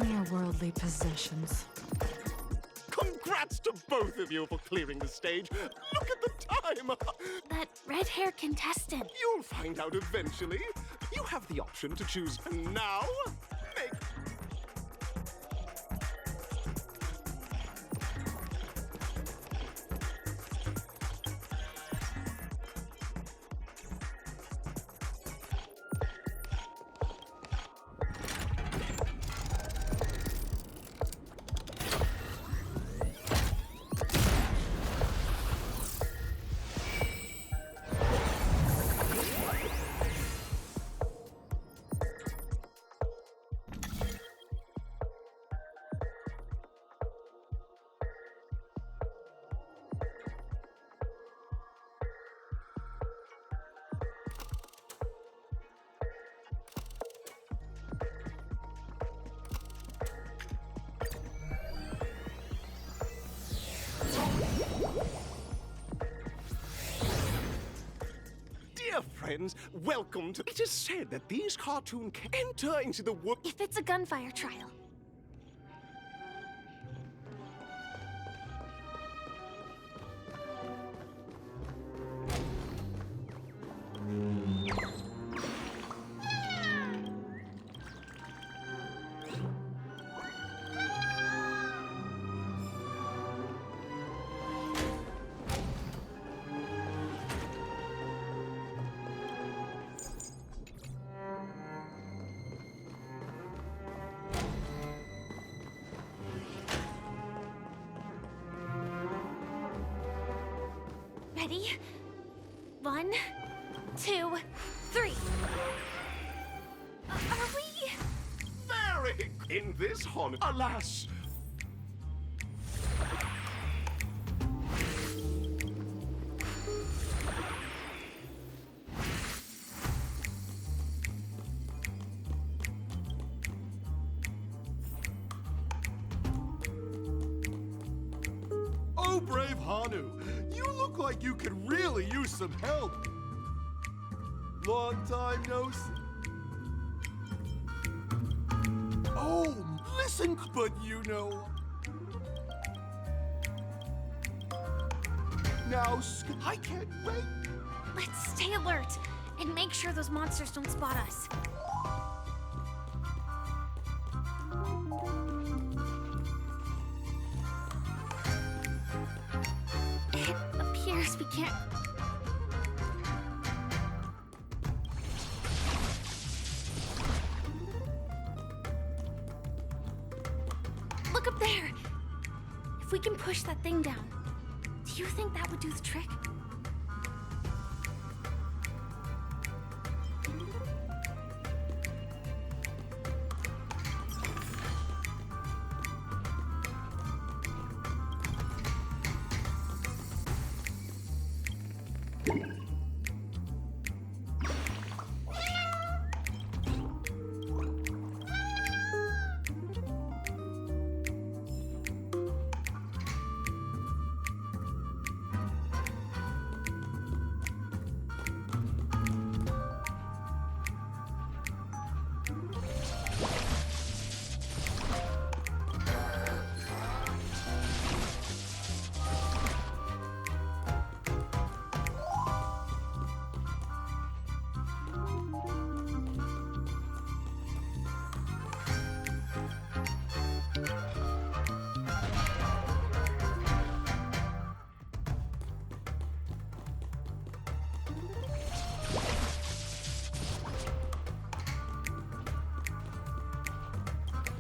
mere worldly possessions. Congrats to both of you for clearing the stage. Look at the time. That red-haired contestant. You'll find out eventually. You have the option to choose now. Make Dear friends, welcome to... It is said that these cartoons can enter into the wood... If it's a gunfire trial. Ready? 1, 2, 3. Are we? Very in this honor. Alas! Oh, brave Hanu, you look like you could really use some help. Long time no see. Oh, listen, but you know. Now, I can't wait. Let's stay alert and make sure those monsters don't spot us. It appears we can't... Look up there! If we can push that thing down, do you think that would do the trick?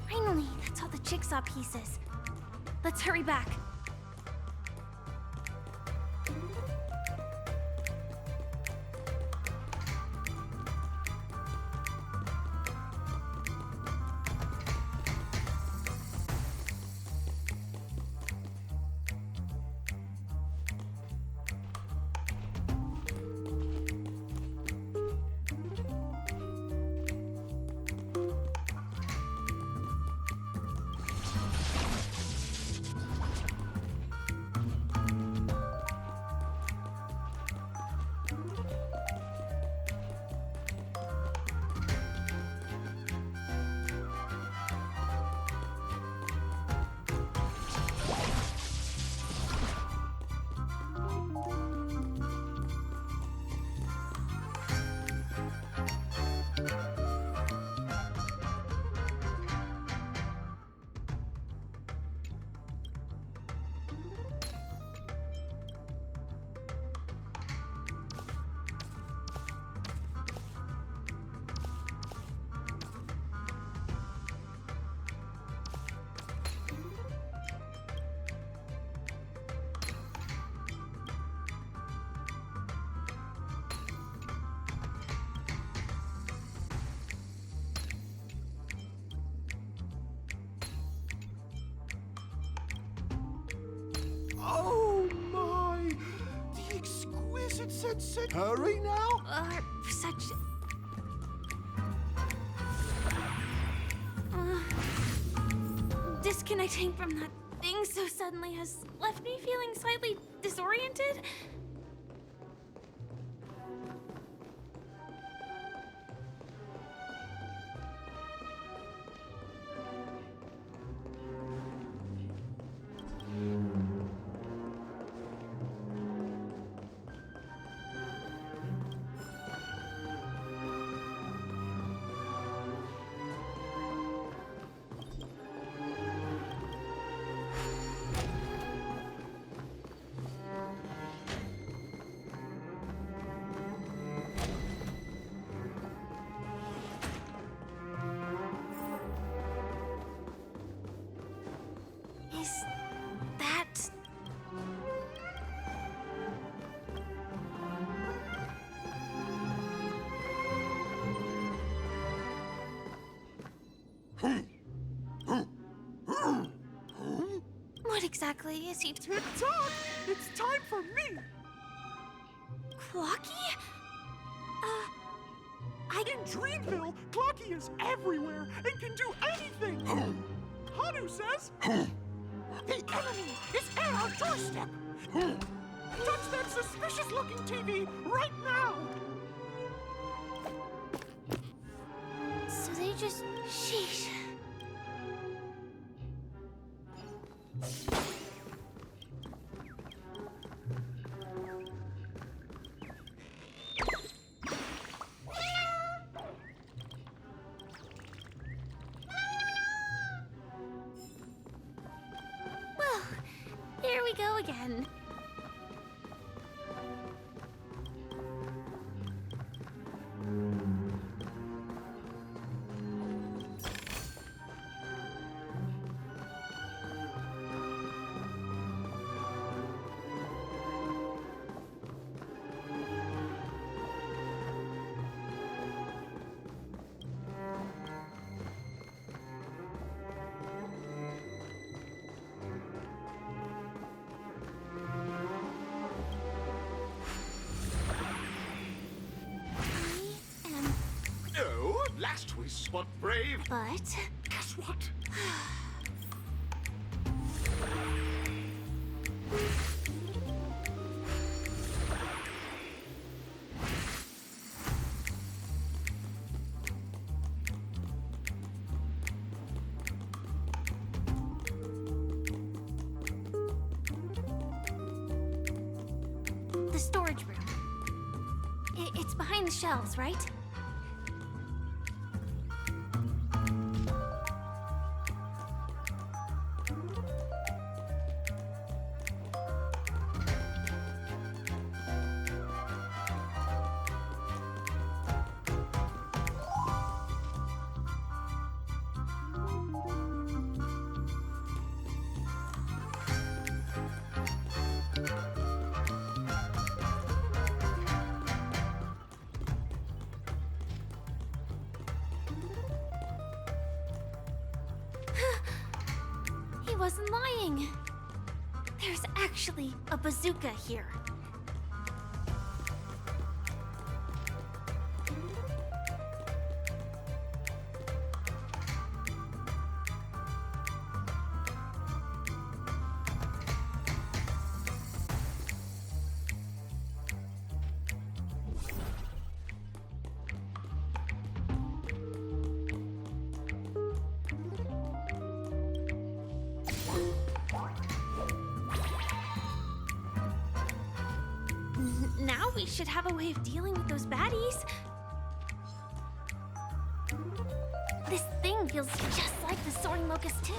Finally, that's all the jigsaw pieces. Let's hurry back. Sit. Hurry now. Such... disconnecting from that thing so suddenly has left me feeling slightly disoriented. Is that... What exactly is he... Tick-tock! It's time for me! Clocky? In Dreamville, Clocky is everywhere and can do anything! Hanu says... The enemy is at our doorstep! Touch that suspicious-looking TV right now! So they just... Sheesh. Well, here we go again. Oh, last we spot brave. But... Guess what? the storage room. It's behind the shelves, right? He wasn't lying. There's actually a bazooka here. Now we should have a way of dealing with those baddies. This thing feels just like the soaring locust too.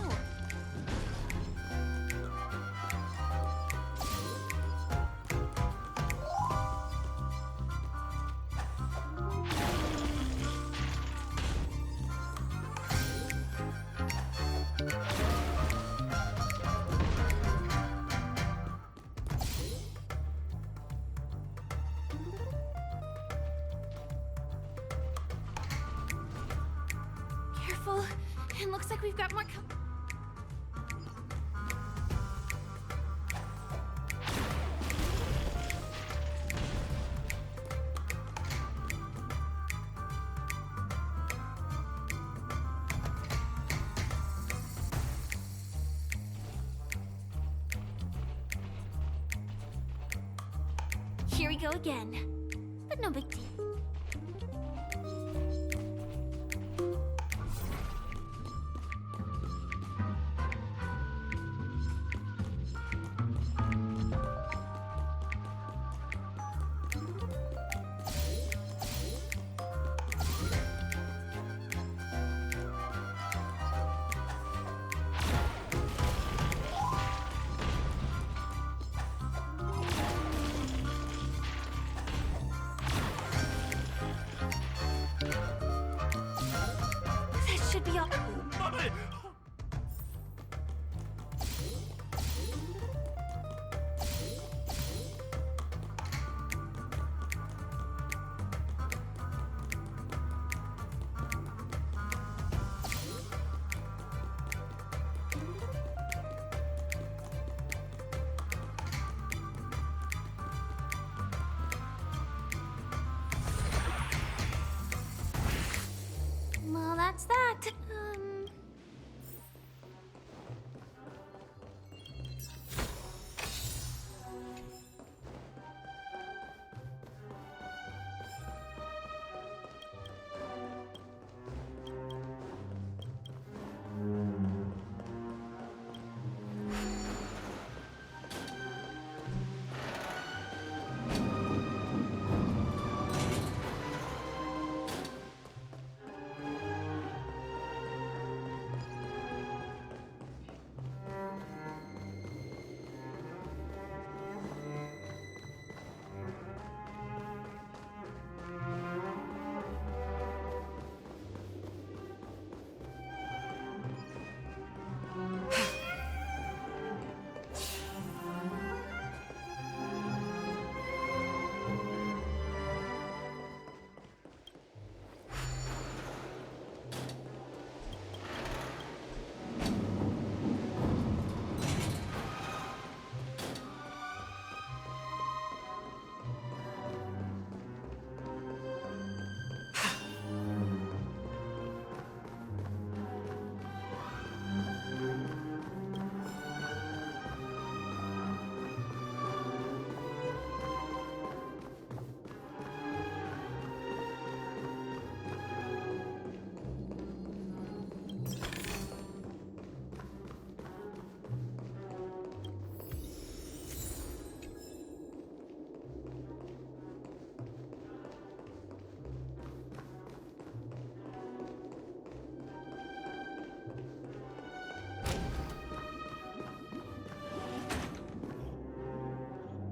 Careful. It looks like we've got more go again. But no big deal. That should be all. My! Well, that's that.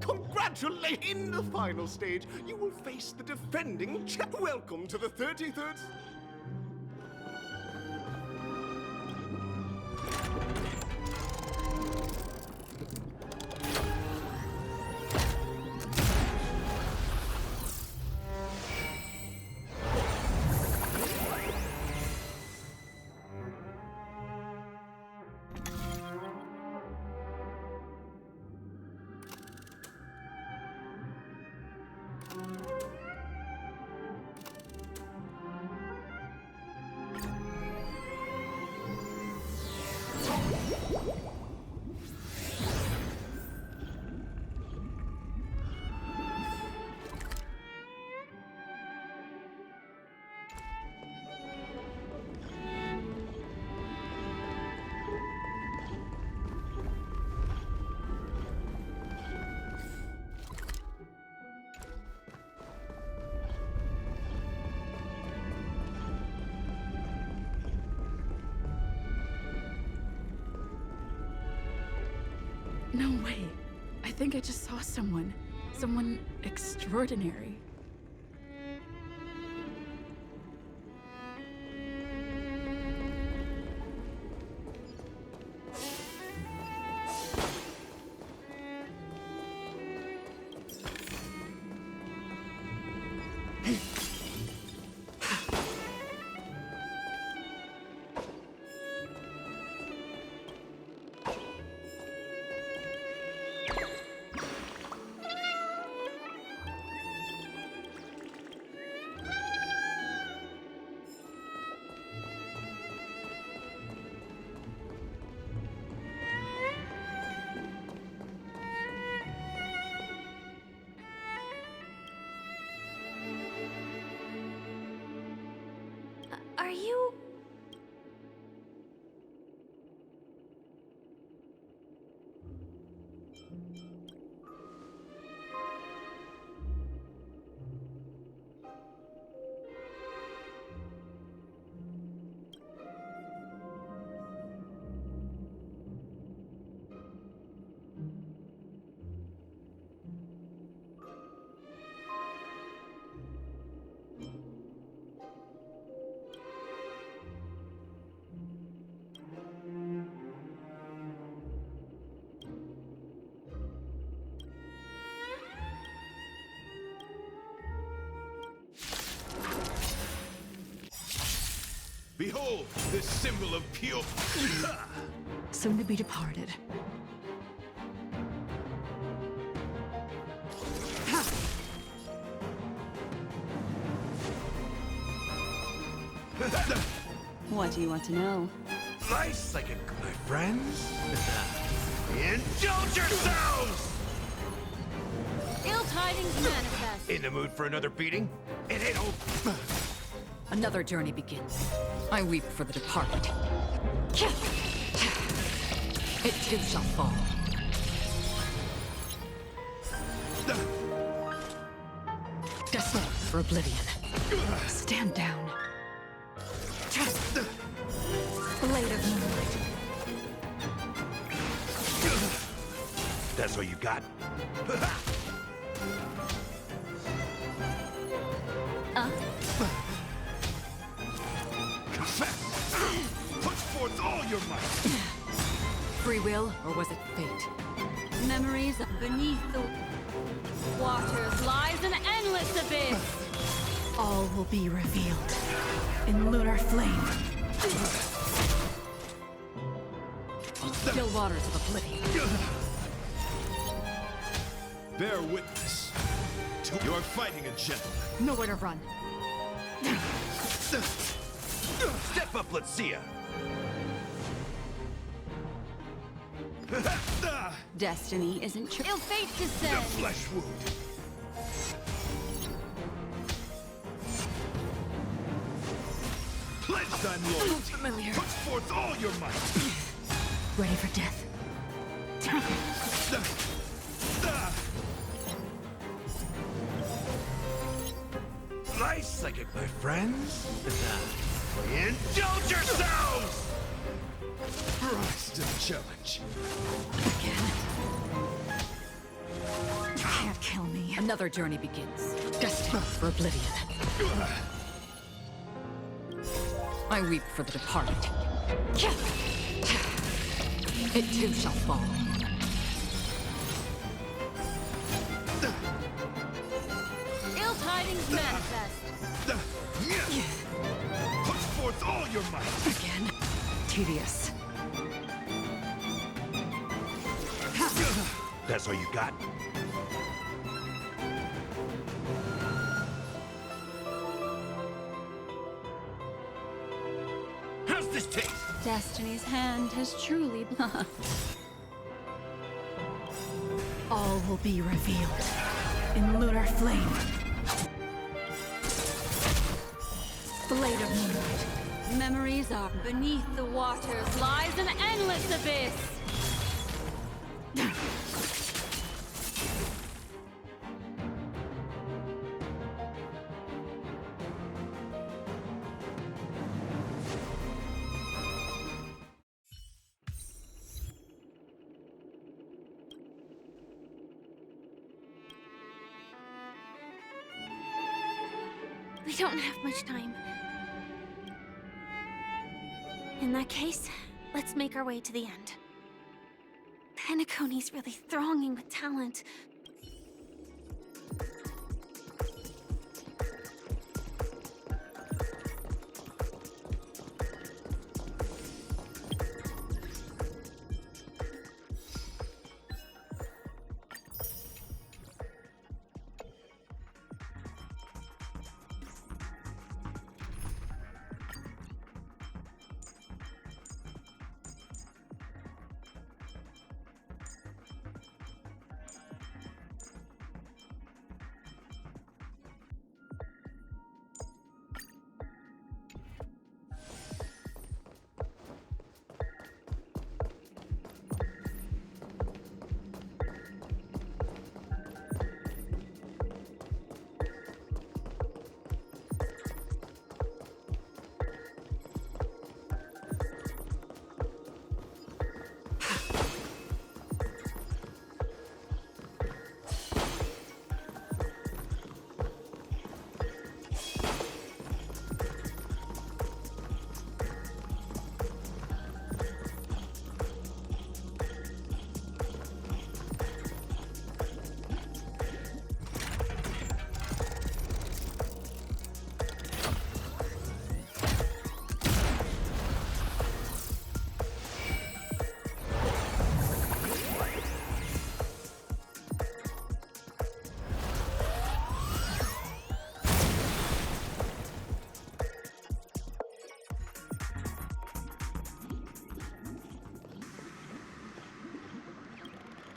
Congratulations! In the final stage, you will face the defending Welcome to the 33rd. No way. I think I just saw someone. Someone extraordinary. Are you... Behold, this symbol of pure... Soon to be departed. What do you want to know? Nice psychic, my friends. Indulge yourselves! Ill tidings manifest. In the mood for another beating? It ain't over. Another journey begins. I weep for the departed. It too shall fall. Desolate for oblivion. Stand down. Blade of moonlight. That's all you got? Put forth all your might! Free will, or was it fate? Memories beneath the waters lies an endless abyss. All will be revealed in lunar flame. Still waters of oblivion. Bear witness. You're fighting a gentleman. Nowhere to run. Step up, let's see ya. Destiny isn't true. Ill fate The descends. flesh wound. Pledge thine loyalty. Familiar. Put forth all your might. Ready for death. Nice psychic, my friends. Indulge yourselves! Rise to the challenge. Again. You can't kill me. Another journey begins. Destined for oblivion. I weep for the departed. It too shall fall. Ill tidings manifest. Put forth all your might. Again. Tedious. That's all you got? How's this taste? Destiny's hand has truly All will be revealed in lunar flame. Blade of moonlight. Memories are beneath the waters lies an endless abyss. We don't have much time. In that case, let's make our way to the end. Penacony's really thronging with talent.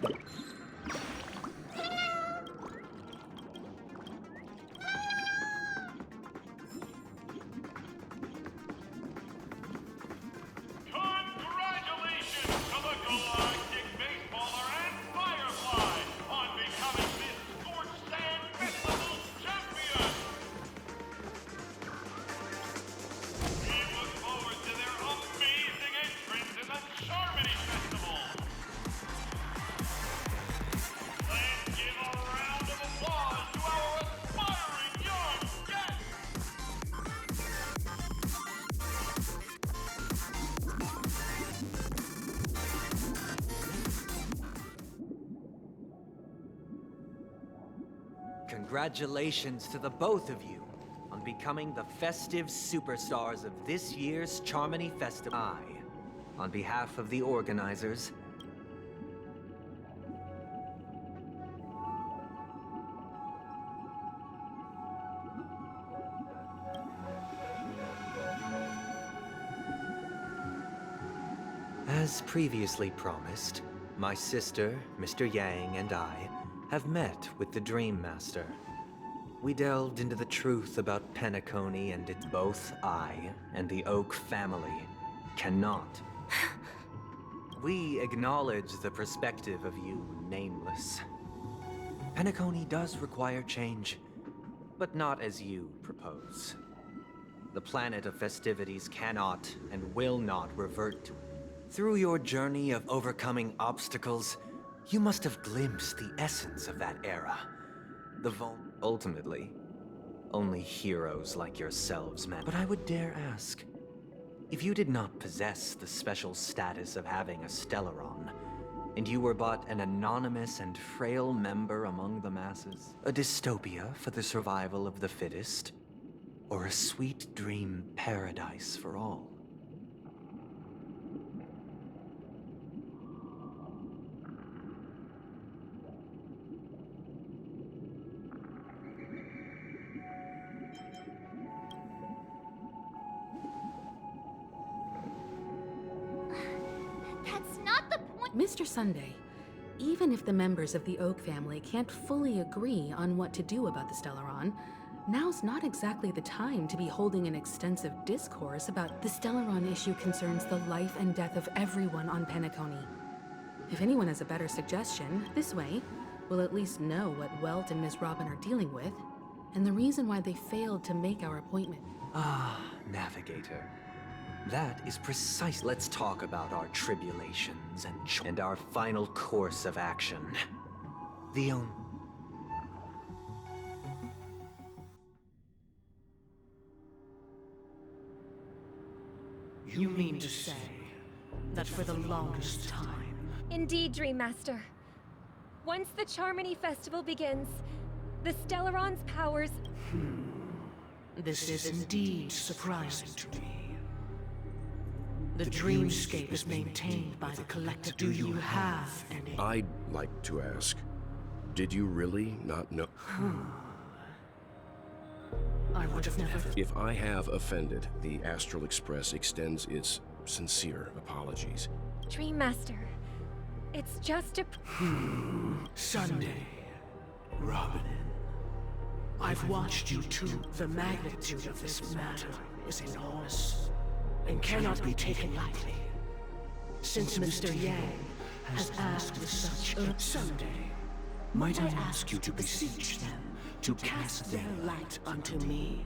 Congratulations to the Galactic Baseballer and Firefly on becoming this Scorched Sand Festival's champion! We look forward to their amazing entrance in the Charmony Festival! Let's give a round of applause to our aspiring young guests! Congratulations to the both of you on becoming the festive superstars of this year's Charmony Festival. On behalf of the organizers, as previously promised, my sister, Mr. Yang, and I have met with the Dream Master. We delved into the truth about Penacony, and it's both I and the Oak family cannot. We acknowledge the perspective of you, Nameless. Penacony does require change, but not as you propose. The planet of festivities cannot and will not revert to it. Through your journey of overcoming obstacles, you must have glimpsed the essence of that era. Ultimately, only heroes like yourselves, man. But I would dare ask, if you did not possess the special status of having a Stellaron, and you were but an anonymous and frail member among the masses, a dystopia for the survival of the fittest, or a sweet dream paradise for all? That's not the point. Mr. Sunday, even if the members of the Oak family can't fully agree on what to do about the Stellaron, now's not exactly the time to be holding an extensive discourse about the Stellaron issue concerns the life and death of everyone on Penacony. If anyone has a better suggestion, this way, we'll at least know what Welt and Miss Robin are dealing with, and the reason why they failed to make our appointment. Ah, Navigator. That is precise. Let's talk about our tribulations and our final course of action. The only... You mean to say that for the longest time... Indeed, Dream Master. Once the Charmony Festival begins, the Stellaron's powers... This is indeed surprising to me. The dreamscape is maintained by the collective. Do you have any... I'd like to ask, did you really not know? I would have never... If I have offended, the Astral Express extends its sincere apologies. Dream Master, it's just a... Sunday, Robin, I've watched you too. The magnitude of this matter is enormous and cannot be taken lightly. Since Mr. Yang has asked with such Sunday, might I ask you to beseech them to cast their light unto me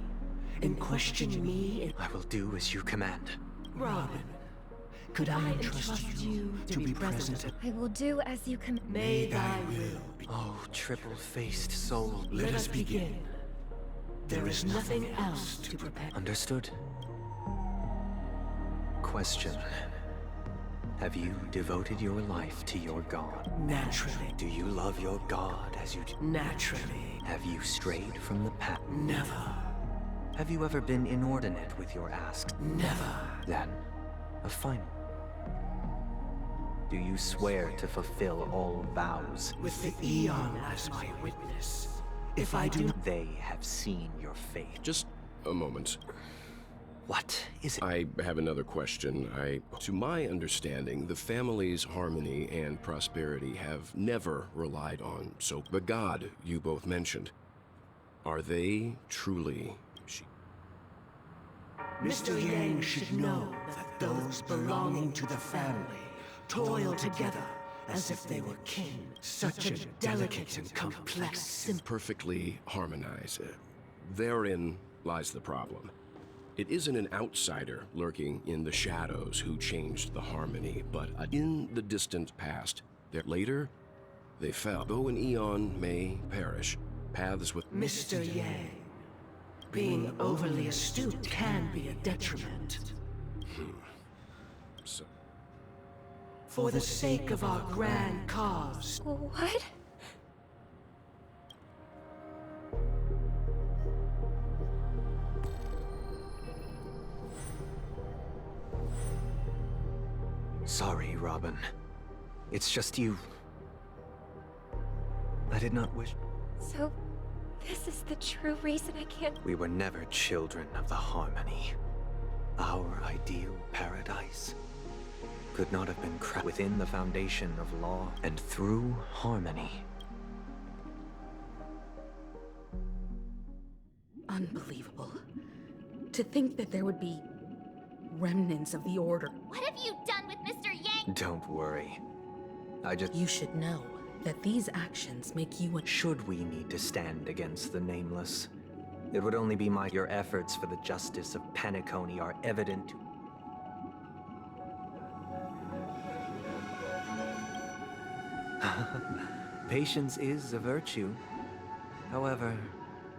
and question me? I will do as you command. Robin, could I entrust you to be present? I will do as you command. May thy will be. Oh, triple-faced soul. Let us begin. There is nothing else to prepare. Understood. Question. Have you devoted your life to your god? Naturally. Do you love your god as you do? Naturally. Have you strayed from the path? Never. Have you ever been inordinate with your asks? Never. Then, a final. Do you swear to fulfill all vows? With the Eon as my witness. If I do... They have seen your fate. Just a moment. What is it? I have another question. To my understanding, the family's harmony and prosperity have never relied on the god you both mentioned. Are they truly... Mr. Yang should know that those belonging to the family toil together as if they were kin. Such a delicate and complex... perfectly harmonize. Therein lies the problem. It isn't an outsider lurking in the shadows who changed the harmony, but in the distant past. Later, they fell. Though an eon may perish, paths with... Mr. Yang, being overly astute can be a detriment. So... For the sake of our grand cause. What? Sorry, Robin. It's just you. I did not wish... So, this is the true reason I can't... We were never children of the harmony. Our ideal paradise could not have been crafted within the foundation of law and through harmony. Unbelievable. To think that there would be remnants of the Order. What have you done with Mr. Yang? Don't worry. You should know that these actions make you a... Should we need to stand against the Nameless, it would only be your efforts for the justice of Penacony are evident to... Patience is a virtue. However,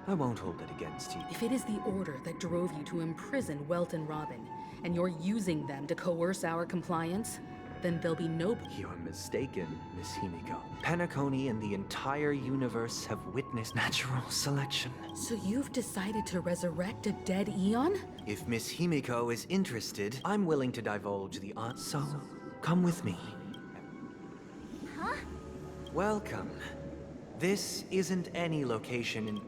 I won't hold it against you. If it is the Order that drove you to imprison Welt and Robin, and you're using them to coerce our compliance, then there'll be no... You're mistaken, Miss Himiko. Penacony and the entire universe have witnessed natural selection. So you've decided to resurrect a dead Eon? If Miss Himiko is interested, I'm willing to divulge the answer. So, come with me. Huh? Welcome. This isn't any location in...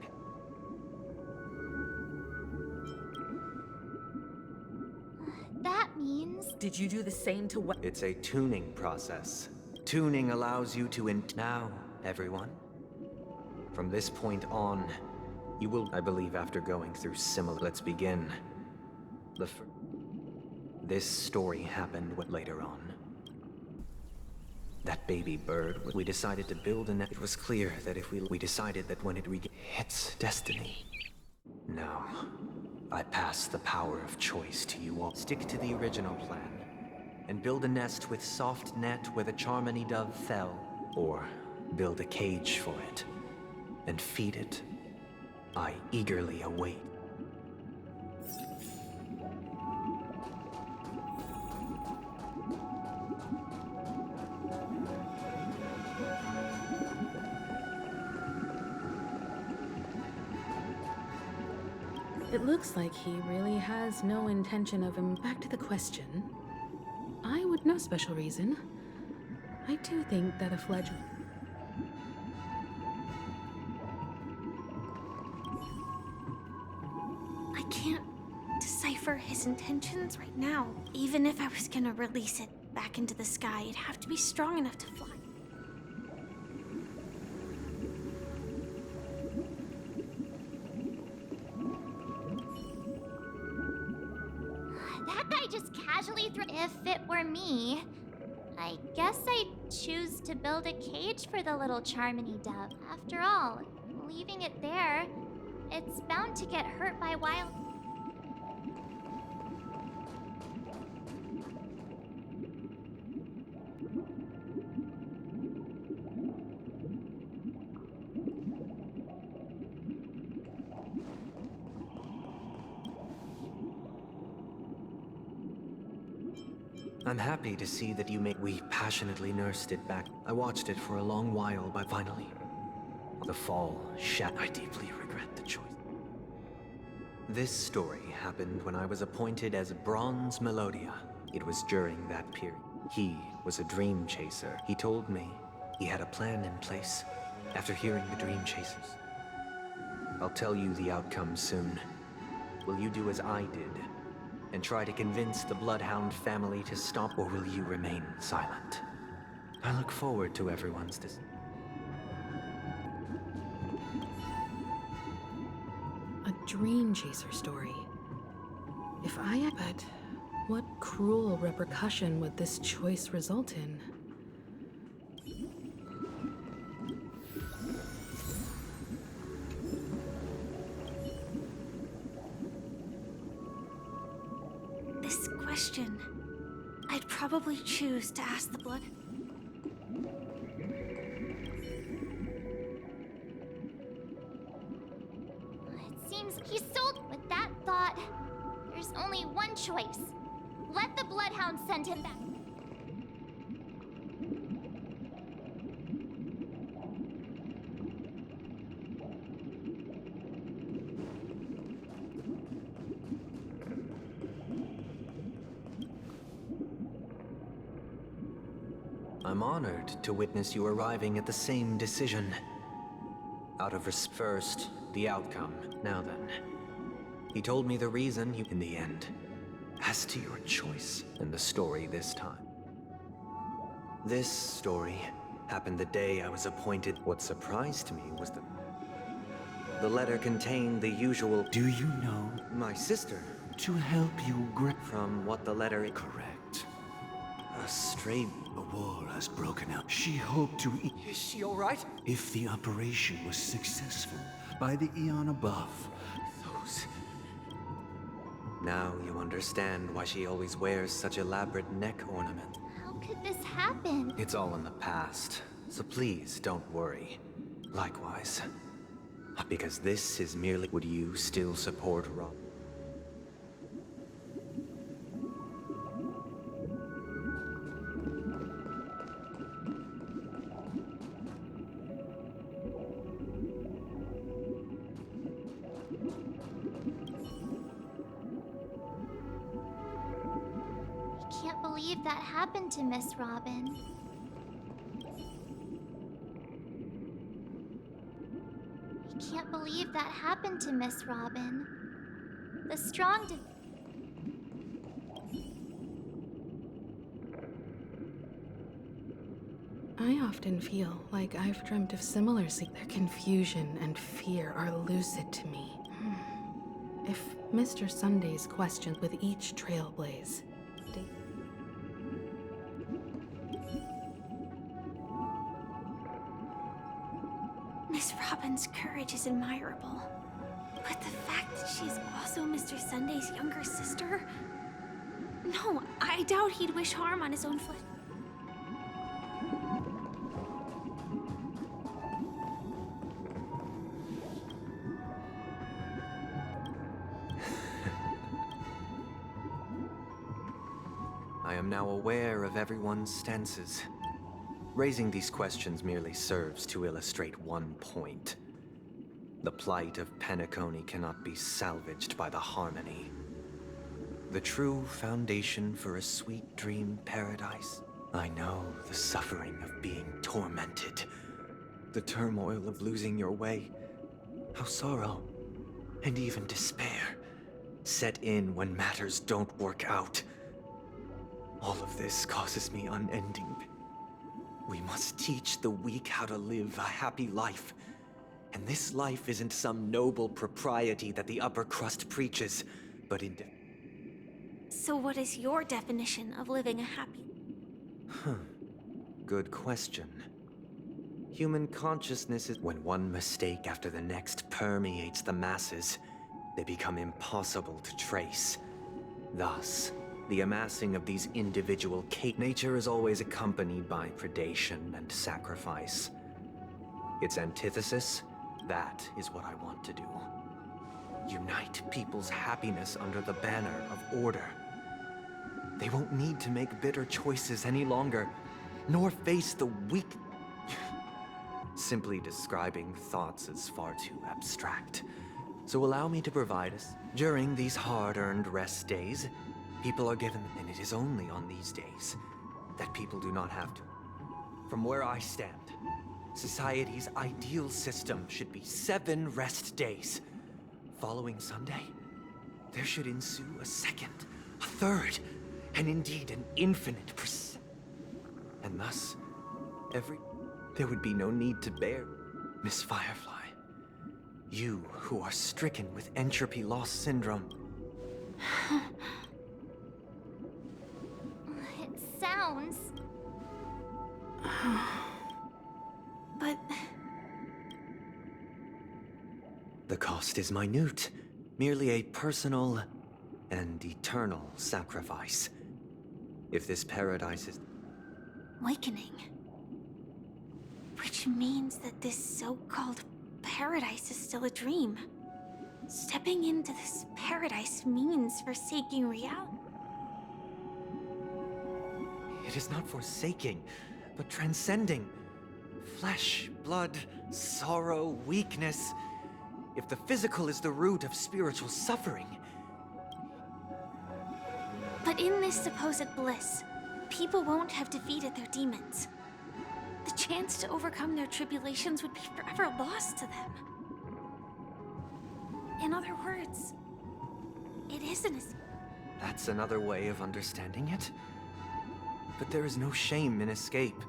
That means... Did you do the same to what? It's a tuning process. Tuning allows you to Now, everyone. From this point on, you will... I believe after going through similar... Let's begin. This story happened later on. That baby bird, we decided to build a nest. It was clear that if we decided that when it its destiny. No. I pass the power of choice to you all. Stick to the original plan, and build a nest with soft net where the Charmony dove fell. Or build a cage for it, and feed it. I eagerly await. It looks like he really has no intention of him. Back to the question. I would no special reason. I do think that a fledgling... I can't decipher his intentions right now. Even if I was gonna release it back into the sky, it'd have to be strong enough to fly. That guy just casually threw... If it were me, I guess I'd choose to build a cage for the little Charmony dove. After all, leaving it there, it's bound to get hurt by wild... I'm happy to see that we passionately nursed it back. I watched it for a long while, but finally, the fall I deeply regret the choice. This story happened when I was appointed as Bronze Melodia. It was during that period. He was a dream chaser. He told me he had a plan in place after hearing the Dream Chasers. I'll tell you the outcome soon. Will you do as I did and try to convince the Bloodhound family to stop, or will you remain silent? I look forward to everyone's A dream chaser story. If I... But what cruel repercussion would this choice result in? This question, I'd probably choose to ask the blood. It seems he's sold. With that thought, there's only one choice. Let the Bloodhound send him back. I'm honored to witness you arriving at the same decision. Out of first, the outcome. Now then. He told me the reason you in the end. As to your choice in the story this time. This story happened the day I was appointed. What surprised me was that the letter contained the usual... Do you know? My sister. To help you From what the letter... Correct. A stray... A war has broken out. She hoped to... Is she alright? If the operation was successful, by the eon above, Those... Now you understand why she always wears such elaborate neck ornament. How could this happen? It's all in the past, so please don't worry. Likewise. Because this is merely... Would you still support Rob? I can't believe that happened to Miss Robin. I can't believe that happened to Miss Robin. The strong I often feel like I've dreamt of similar Their confusion and fear are lucid to me. If Mr. Sunday's questions with each trailblaze... Miss Robin's courage is admirable. But the fact that she's also Mr. Sunday's younger sister? No, I doubt he'd wish harm on his own flesh. I am now aware of everyone's stances. Raising these questions merely serves to illustrate one point. The plight of Penacony cannot be salvaged by the harmony. The true foundation for a sweet dream paradise. I know the suffering of being tormented. The turmoil of losing your way. How sorrow, and even despair, set in when matters don't work out. All of this causes me unending pain. We must teach the weak how to live a happy life. And this life isn't some noble propriety that the upper crust preaches, but So what is your definition of living a happy... Good question. Human consciousness is when one mistake after the next permeates the masses, they become impossible to trace. Thus, the amassing of these individual nature is always accompanied by predation and sacrifice. Its antithesis, that is what I want to do. Unite people's happiness under the banner of order. They won't need to make bitter choices any longer, nor face the weak... Simply describing thoughts is far too abstract. So allow me to provide us. During these hard-earned rest days, people are given, and it is only on these days that people do not have to. From where I stand, society's ideal system should be 7 rest days. Following Sunday, there should ensue a second, third, and indeed an infinite percent. And thus, there would be no need to bear. Miss Firefly, you who are stricken with entropy loss syndrome. It sounds... But... The cost is minute, merely a personal and eternal sacrifice. If this paradise is... Awakening. Which means that this so-called paradise is still a dream. Stepping into this paradise means forsaking reality. It is not forsaking, but transcending. Flesh, blood, sorrow, weakness. If the physical is the root of spiritual suffering... But in this supposed bliss, people won't have defeated their demons. The chance to overcome their tribulations would be forever lost to them. In other words, it isn't as... That's another way of understanding it. But there is no shame in escape.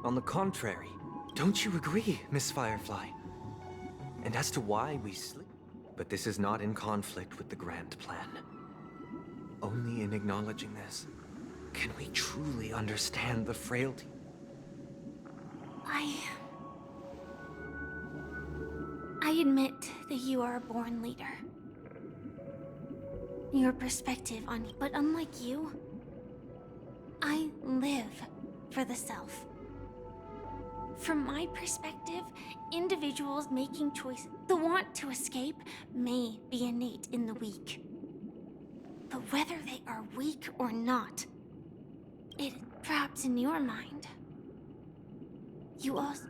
On the contrary, don't you agree, Miss Firefly? And as to why we sleep... But this is not in conflict with the grand plan. Only in acknowledging this can we truly understand the frailty. I admit that you are a born leader. Your perspective on... But unlike you, I live for the self. From my perspective, individuals making choices, the want to escape, may be innate in the weak. But whether they are weak or not, it perhaps in your mind. You also...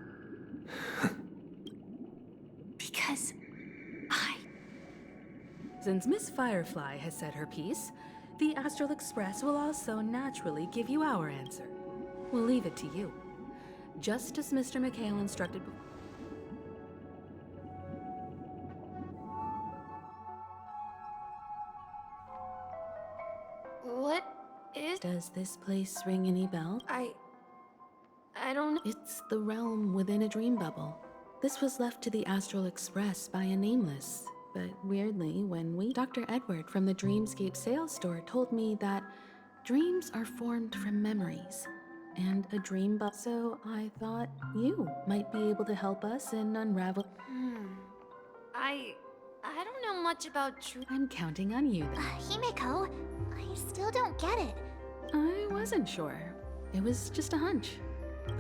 Because Since Miss Firefly has said her piece, the Astral Express will also naturally give you our answer. We'll leave it to you. Just as Mr. McHale instructed before. what is... Does this place ring any bells? I don't know. It's the realm within a dream bubble. This was left to the Astral Express by a nameless. But weirdly, when Dr. Edward from the Dreamscape sales store told me that dreams are formed from memories. And a dream bubble. So I thought you might be able to help us in unravel... I don't know much about I'm counting on you then. Himeko, I still don't get it. I wasn't sure. It was just a hunch. But...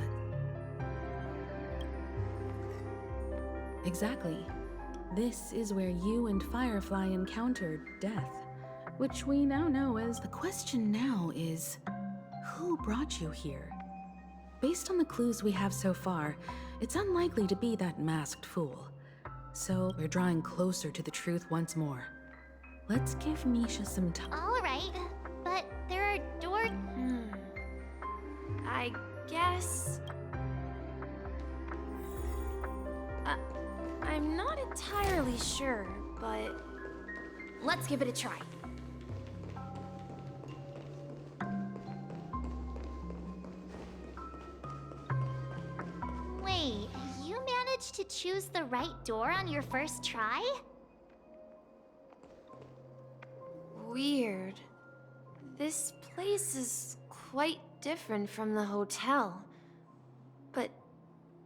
Exactly. This is where you and Firefly encountered death, which we now know as... The question now is, who brought you here? Based on the clues we have so far, it's unlikely to be that masked fool. So we're drawing closer to the truth once more. Let's give Misha some time. All right, but there are doors... I guess... I'm not entirely sure, but... Let's give it a try. Wait, you managed to choose the right door on your first try? Weird. This place is quite different from the hotel. But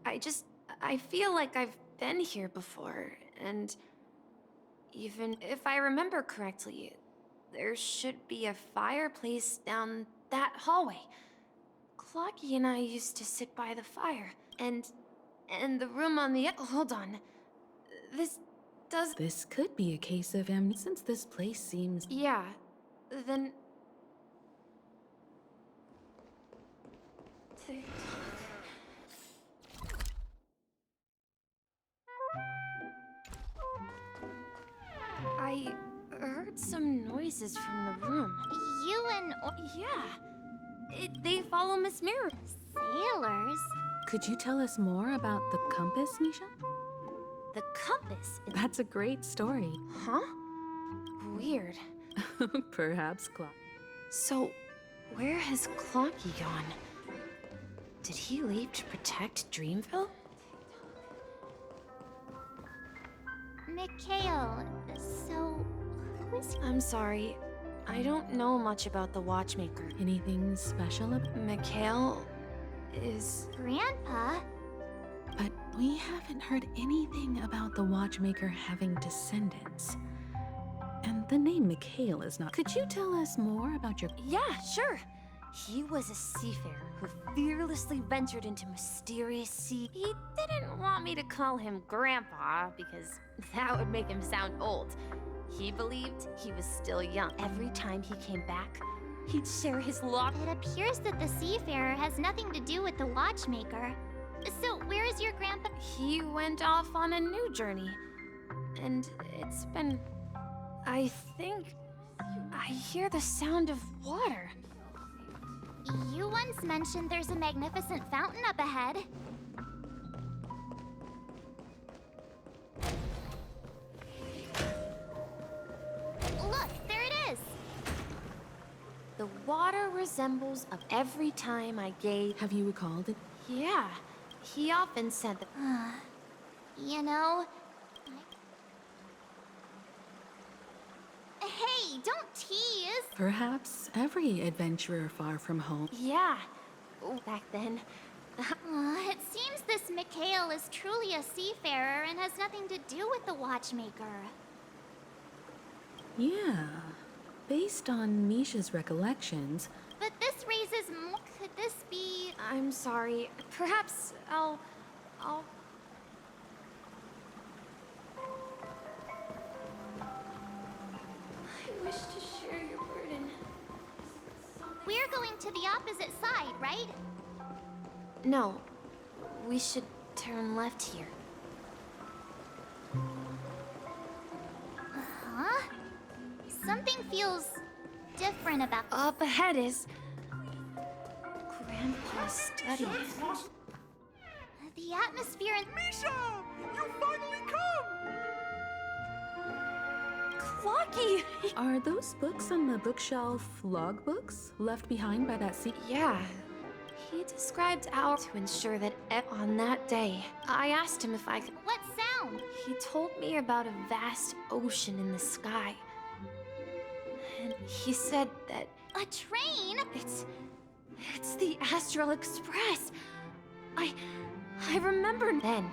I feel like I've been here before, and even if I remember correctly, there should be a fireplace down that hallway. Clocky and I used to sit by the fire, and the room on the... Hold on. This could be a case of since this place seems... Yeah, then... I heard some noises from the room. You and... Yeah. They follow Miss Mirror. Sailors? Could you tell us more about the compass, Misha? The compass? That's a great story. Huh? Weird. Perhaps Clock. So, where has Clocky gone? Did he leave to protect Dreamville? Mikhail, so who is he? I'm sorry. I don't know much about the Watchmaker. Anything special about Mikhail is... Grandpa? But we haven't heard anything about the Watchmaker having descendants. And the name Mikhail is not. Could you tell us more about your... Yeah, sure. He was a seafarer who fearlessly ventured into mysterious sea. He didn't want me to call him Grandpa because that would make him sound old. He believed he was still young. Every time he came back, he'd share his lot. It appears that the seafarer has nothing to do with the Watchmaker. So, where is your grandpa? He went off on a new journey. And it's been... I think... I hear the sound of water. You once mentioned there's a magnificent fountain up ahead. Look, there it is! The water resembles of every time I gave... Have you recalled it? Yeah. He often said that... You know... Hey, don't tease! Perhaps every adventurer far from home. Yeah. Back then. It seems this Mikhail is truly a seafarer and has nothing to do with the Watchmaker. Yeah. Based on Misha's recollections... But this raises more... Could this be... I'm sorry. Perhaps I'll... I wish to share your burden. We're going to the opposite side, right? No. We should turn left here. Huh? Something feels different about... Up ahead is... Grandpa's study. The atmosphere in... Misha! You finally come! Clocky! Are those books on the bookshelf logbooks left behind by that sea? Yeah. He described our to ensure that on that day, I asked him if I could... What sound? He told me about a vast ocean in the sky. And he said that... A train? It's the Astral Express. I remember then.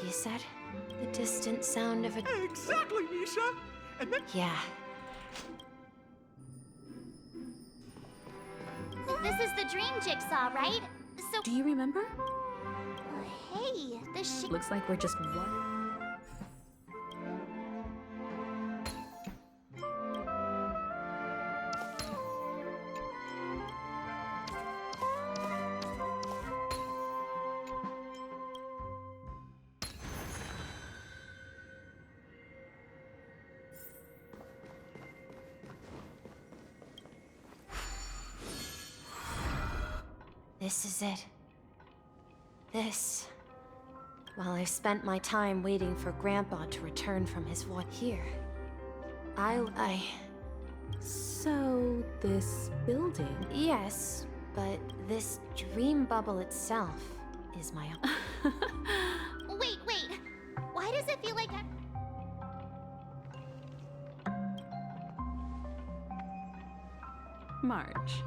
He said the distant sound of a... Exactly, Misha! And then... Yeah. This is the dream jigsaw, right? So... Do you remember? Hey, the Looks like we're just one... This is it. This. While I spent my time waiting for Grandpa to return from his voyage here, I... So, this building... Yes, but this dream bubble itself is my own. Wait. Why does it feel like March,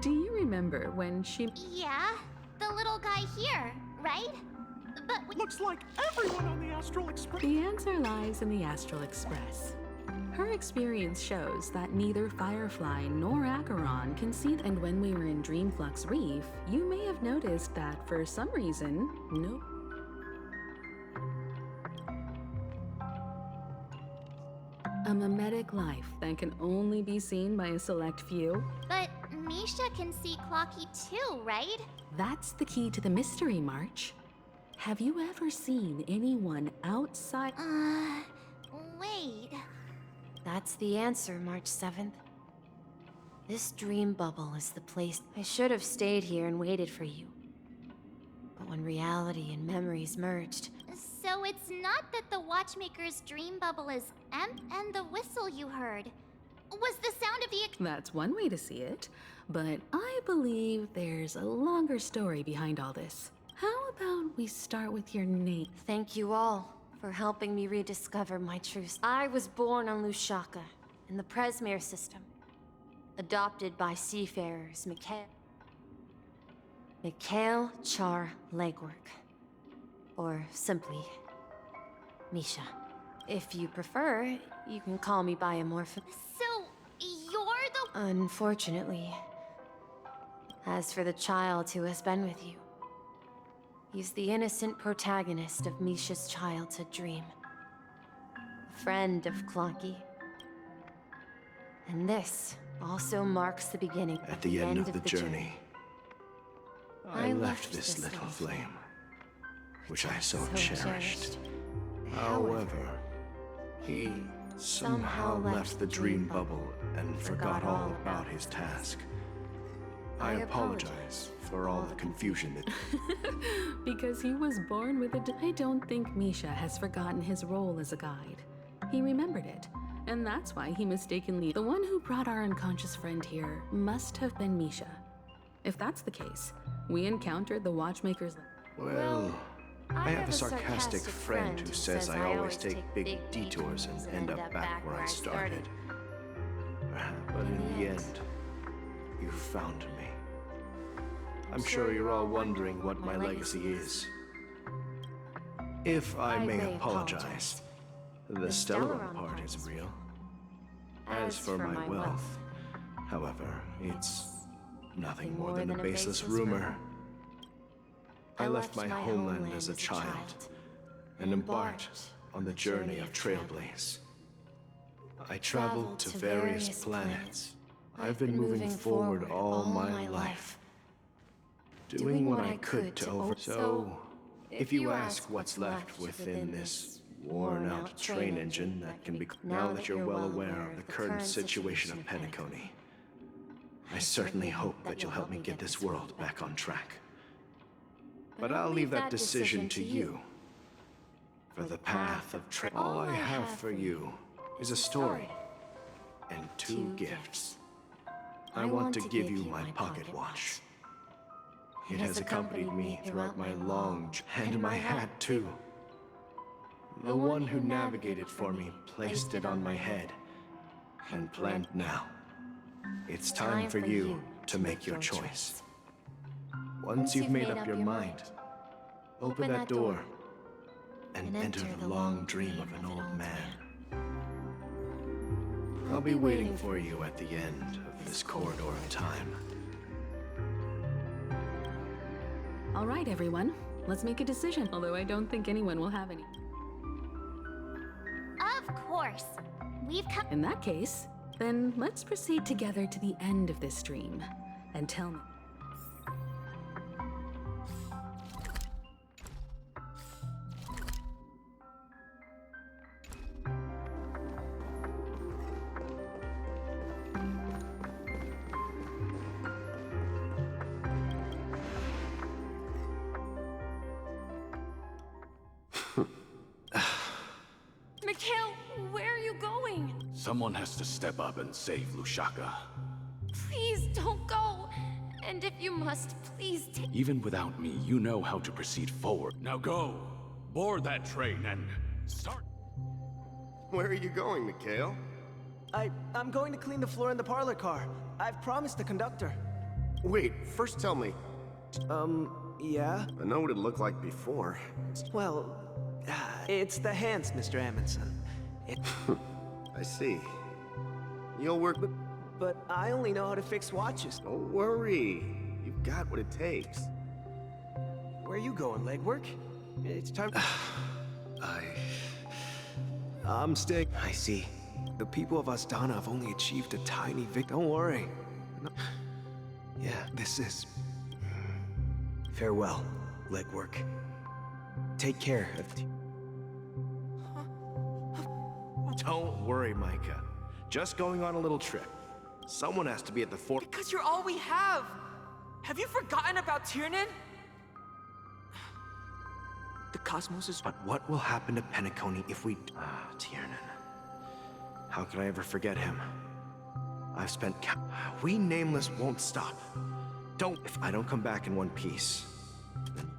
do you remember when she... Yeah, the little guy here, right? But... Looks like everyone on the Astral Express... The answer lies in the Astral Express. Her experience shows that neither Firefly nor Acheron can see... And when we were in Dreamflux Reef, you may have noticed that for some reason, no... A mimetic life that can only be seen by a select few. But Misha can see Clocky too, right? That's the key to the mystery, March. Have you ever seen anyone outside... Wait... That's the answer, March 7th. This dream bubble is the place... I should have stayed here and waited for you. But when reality and memories merged... So it's not that the Watchmaker's dream bubble is And the whistle you heard was the sound of the That's one way to see it, but I believe there's a longer story behind all this. How about we start with your name? Thank you all for helping me rediscover my truth. I was born on Lushaka, in the Presmere system. Adopted by seafarers Mikhail Char Legwork. Or simply, Misha. If you prefer, you can call me by a more So, you're the... Unfortunately. As for the child who has been with you, he's the innocent protagonist of Misha's childhood dream. A friend of Clonky. And this also marks the beginning At the end of the journey, I left this little flame, which I so cherished. However, he somehow left the dream bubble and forgot all about his task. I apologize for all the confusion that... Because he was born with a... I don't think Misha has forgotten his role as a guide. He remembered it, and that's why he mistakenly... The one who brought our unconscious friend here must have been Misha. If that's the case, we encountered the Watchmaker's... Well, I have a sarcastic friend who says I always take big detours and end up back where I started. But in the end, you found me. I'm sure you're all wondering what my legacy is. If I may apologize, the Stellaron part is real. As for my wealth, however, it's nothing more than a baseless rumor. I left my homeland as a child and embarked on the journey of Trailblaze. I traveled to various planets. I've been moving forward all my life, doing what I could to So, if you ask what's left within this worn-out train engine that can be... Now that you're well aware of the current situation of Penacony, I certainly hope that you'll help me get this world back on track. But I'll leave that decision to you. For the path of all I have for you is a story and 2 gifts. I want to give you my pocket watch. It has accompanied me throughout my long and my hat too. The one who navigated for me placed it on my head and planned now. It's time for you to make your choice. Once you've made up your mind, open that door and enter the long dream of an old man. I'll be waiting for you at the end of this corridor of time. All right, everyone. Let's make a decision, although I don't think anyone will have any. Of course. We've come... In that case, then let's proceed together to the end of this dream and tell me. Mikhail, where are you going? Someone has to step up and save Lushaka. Please don't go. And if you must, please take... Even without me, you know how to proceed forward. Now go! Board that train and start... Where are you going, Mikhail? I'm going to clean the floor in the parlor car. I've promised the conductor. Wait, first tell me. Yeah? I know what it looked like before. Well, it's the hands, Mr. Amundsen. I see. You'll work... But I only know how to fix watches. Don't worry. You've got what it takes. Where are you going, legwork? It's time... I'm staying... I see. The people of Astana have only achieved a tiny victory. Don't worry. No. Yeah, this is... Farewell, legwork. Take care of... Don't worry, Micah. Just going on a little trip. Someone has to be at the fort. Because you're all we have! Have you forgotten about Tiernan? The cosmos is... But what will happen to Penacony if we... Tiernan. How could I ever forget him? I've spent We Nameless won't stop. If I don't come back in one piece, then...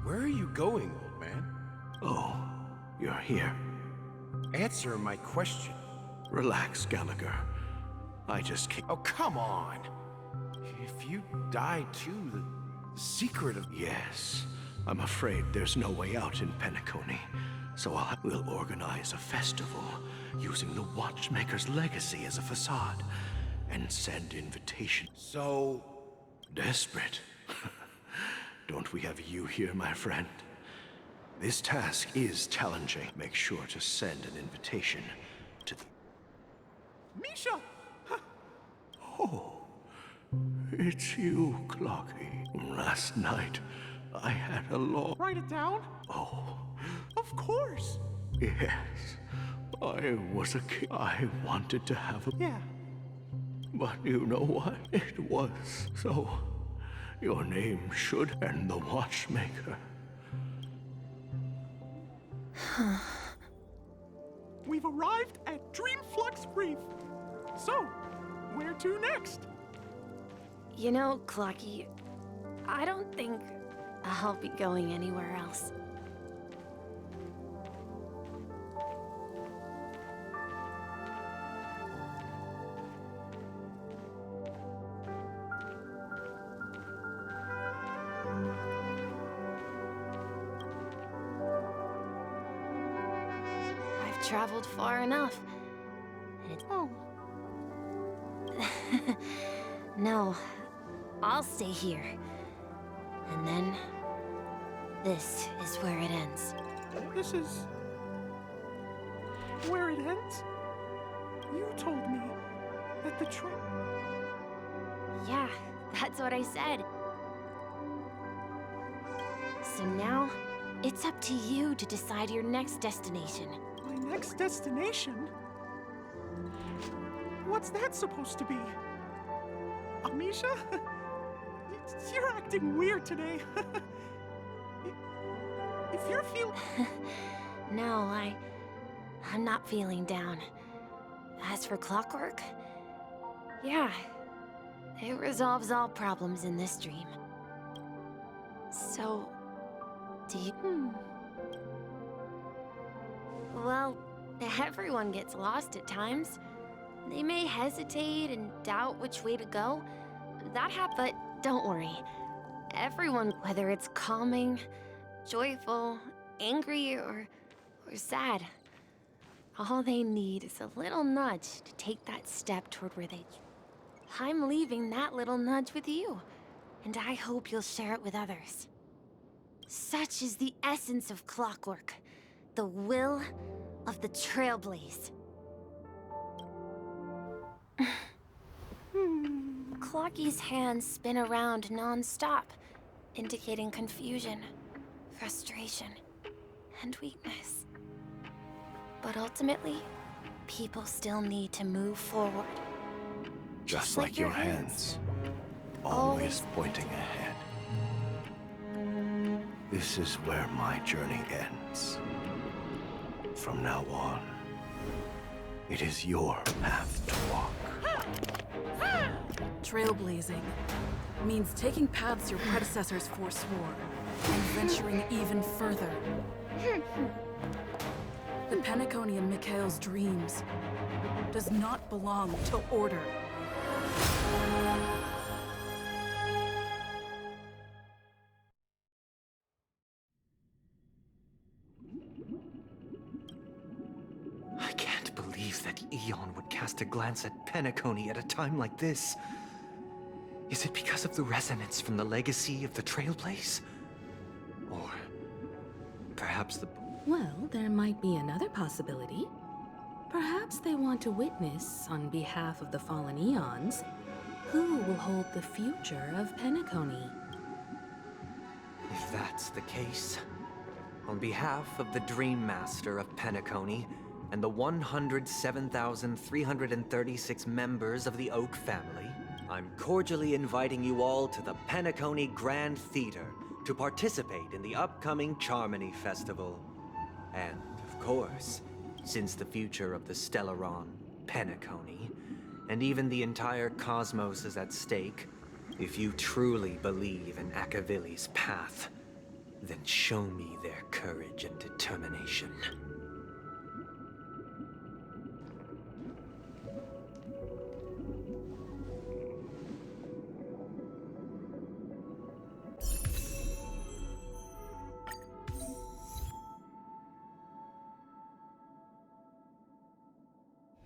Where are you going, old man? Oh, you're here. Answer my question. Relax, Gallagher. I just can't... Oh, come on! If you die too, the secret of... Yes. I'm afraid there's no way out in Penacony. So we'll organize a festival using the Watchmaker's legacy as a facade and send invitations. So... Desperate. Don't we have you here, my friend? This task is challenging. Make sure to send an invitation to the... Misha! Oh, it's you, Clocky. Last night, I had a long... Write it down? Oh. Of course. Yes. I was a kid. I wanted to have a... Yeah. But you know what? It was. So, your name should end the Watchmaker. We've arrived at Dreamflux Reef. So, where to next? You know, Clocky, I don't think I'll be going anywhere else. I've traveled far enough. Oh. No, I'll stay here. And then, this is where it ends. This is... where it ends? You told me that the train... Yeah, that's what I said. So now, it's up to you to decide your next destination. My next destination? What's that supposed to be? Amisha? You're acting weird today. If you're feeling... No, I'm not feeling down. As for clockwork, yeah, it resolves all problems in this dream. So, do you... Well, everyone gets lost at times. They may hesitate and doubt which way to go. That happens, but don't worry. Everyone, whether it's calming, joyful, angry, or sad, all they need is a little nudge to take that step toward where they... I'm leaving that little nudge with you, and I hope you'll share it with others. Such is the essence of clockwork, the will of the Trailblaze. Clocky's hands spin around non-stop, indicating confusion, frustration, and weakness. But ultimately, people still need to move forward. Just like your hands, always pointing ahead. This is where my journey ends. From now on, it is your path to walk. Trailblazing means taking paths your predecessors forswore and venturing even further. The Penacony in Mikhail's dreams does not belong to order. I can't believe that Eon would cast a glance at Penacony at a time like this. Is it because of the resonance from the legacy of the Trailblaze? Or perhaps the... Well, there might be another possibility. Perhaps they want to witness, on behalf of the fallen Eons, who will hold the future of Penacony. If that's the case, on behalf of the Dream Master of Penacony and the 107,336 members of the Oak family, I'm cordially inviting you all to the Penacony Grand Theater to participate in the upcoming Charmony Festival. And, of course, Since the future of the Stellaron, Penacony, and even the entire cosmos is at stake, if you truly believe in Akavili's path, then show me their courage and determination.